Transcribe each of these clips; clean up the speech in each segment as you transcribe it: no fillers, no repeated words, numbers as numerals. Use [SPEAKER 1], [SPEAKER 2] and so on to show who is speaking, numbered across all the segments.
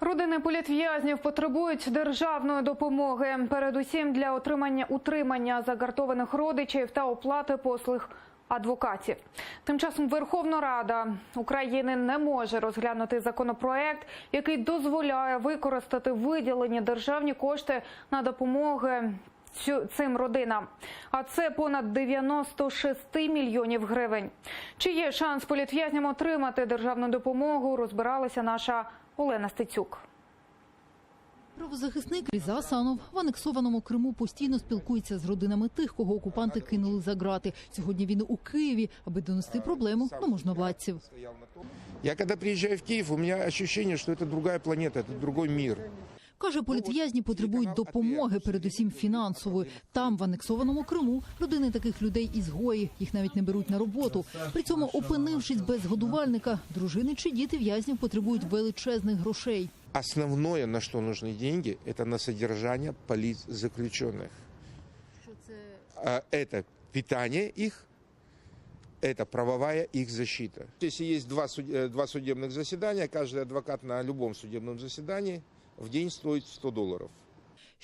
[SPEAKER 1] Родини політв'язнів потребують державної допомоги, передусім для утримання загартованих родичів та оплати послуг адвокатів. Тим часом Верховна Рада України не може розглянути законопроект, який дозволяє використати виділені державні кошти на допомогу цим родинам. А це понад 96 мільйонів гривень. Чи є шанс політв'язням отримати державну допомогу, розбиралася наша Олена Стецюк.
[SPEAKER 2] Правозахисник Різа Асанов в анексованому Криму постійно спілкується з родинами тих, кого окупанти кинули за ґрати. Сьогодні він у Києві, аби донести проблему до можновладців.
[SPEAKER 3] Я коли приїжджаю в Київ, у мене відчуття, що це інша планета, це інший світ.
[SPEAKER 2] Каже, політв'язні потребують допомоги, передусім фінансової. Там, в анексованому Криму, родини таких людей ізгої, їх навіть не беруть на роботу. При цьому, опинившись без годувальника, дружини чи діти в'язнів потребують величезних грошей.
[SPEAKER 3] Основное, на что нужны деньги, это на содержание политзаключенных. Это питание их, это правовая их защита. Если есть два судебных заседания, каждый адвокат на любом судебном заседании в день стоит $100.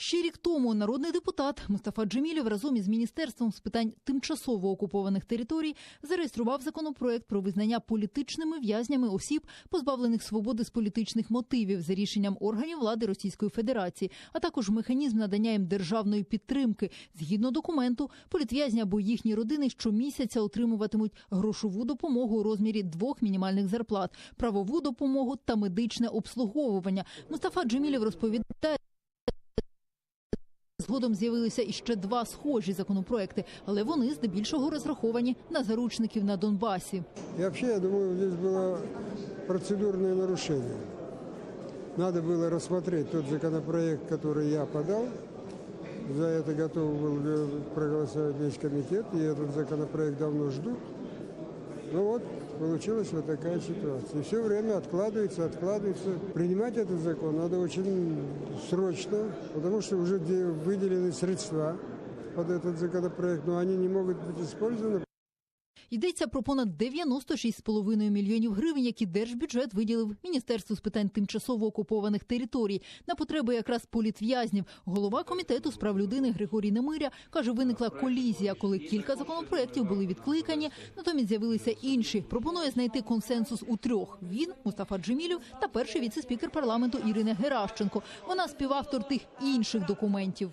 [SPEAKER 2] Ще рік тому народний депутат Мустафа Джемілєв разом із Міністерством з питань тимчасово окупованих територій зареєстрував законопроект про визнання політичними в'язнями осіб, позбавлених свободи з політичних мотивів, за рішенням органів влади Російської Федерації, а також механізм надання їм державної підтримки. Згідно документу, політв'язні або їхні родини щомісяця отримуватимуть грошову допомогу у розмірі 2 мінімальних зарплат, правову допомогу та медичне обслуговування. Мустафа Джемілєв розповідає, згодом з'явилися іще 2 схожі законопроекти, але вони здебільшого розраховані на заручників на Донбасі.
[SPEAKER 4] И вообще, я думаю, здесь было процедурное нарушение. Надо было рассмотреть тот законопроект, который я подал. За это готов был проголосовать весь комитет, и этот законопроект давно ждут. Ну вот, получилась вот такая ситуация. И все время откладывается. Принимать этот закон надо очень срочно, потому что уже выделены средства под этот законопроект, но они не могут быть использованы.
[SPEAKER 2] Йдеться про понад 96,5 мільйонів гривень, які держбюджет виділив Міністерству з питань тимчасово окупованих територій на потреби якраз політв'язнів. Голова комітету з прав людини Григорій Немиря каже, виникла колізія, коли кілька законопроєктів були відкликані, натомість з'явилися інші. Пропонує знайти консенсус у 3. Він, Мустафа Джемілєв та перший віце-спікер парламенту Ірина Геращенко. Вона співавтор тих інших документів.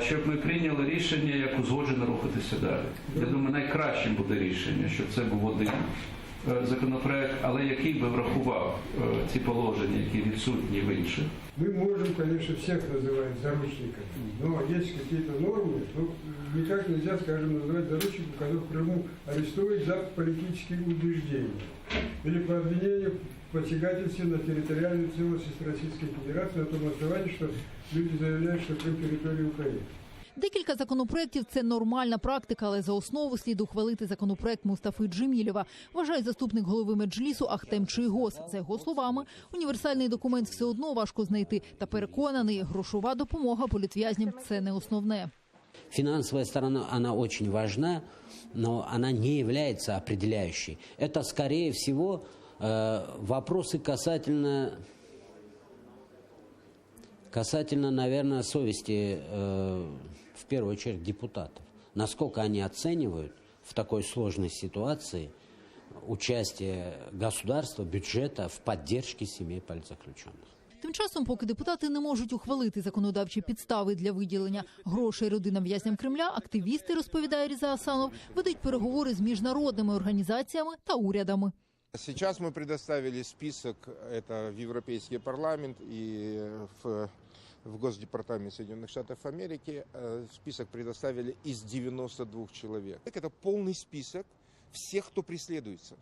[SPEAKER 5] Щоб ми прийняли рішення, як узгоджено рухатися далі. Я думаю, найкращим буде рішення, щоб це був один законопроект, але який би врахував ці положення, які відсутні в інших.
[SPEAKER 4] Мы можем, конечно, всех называть заручниками, но есть какие-то нормы, ну, никак нельзя, скажем, называть заручником, когда в Крыму арестуют за политические убеждения или по обвинению в посягательстве на территориальную целостность Российской Федерации на том основании, что люди заявляют, что Крым территория Украины.
[SPEAKER 2] Декілька законопроєктів – це нормальна практика, але за основу слід ухвалити законопроєкт Мустафи Джемілєва, вважає заступник голови Меджлісу Ахтем Чийгоз. За його словами, універсальний документ все одно важко знайти. Та переконаний, грошова допомога політв'язням – це не основне.
[SPEAKER 6] Финансовая сторона, она очень важна, но она не является определяющей. Это, скорее всего, вопросы касательно, наверное, совести, в первую очередь, депутатов. Насколько они оценивают в такой сложной ситуации участие государства, бюджета в поддержке семей политзаключенных.
[SPEAKER 2] Тим часом, поки депутати не можуть ухвалити законодавчі підстави для виділення грошей родинам в'язням Кремля, активісти, розповідає Різа Асанов, ведуть переговори з міжнародними організаціями та урядами.
[SPEAKER 3] Сейчас мы предоставили список, это в Европейский парламент и в Госдепартамент Соединенных Штатов Америки, список предоставили из 92 человек. Это полный список всех, кто преследуется.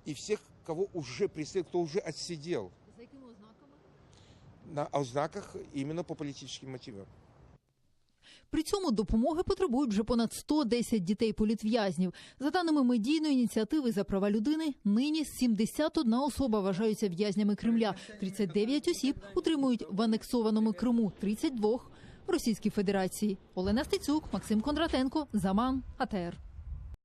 [SPEAKER 3] И всех, кого уже преследуют, кто уже отсидел.
[SPEAKER 2] За якими ознаками?
[SPEAKER 3] На ознаках именно по политическим мотивам.
[SPEAKER 2] При цьому допомоги потребують вже понад 110 дітей-політв'язнів. За даними медійної ініціативи за права людини, нині 71 особа вважаються в'язнями Кремля. 39 осіб утримують в анексованому Криму, 32 – в Російській Федерації. Олена Стецюк, Максим Кондратенко, Заман, АТР.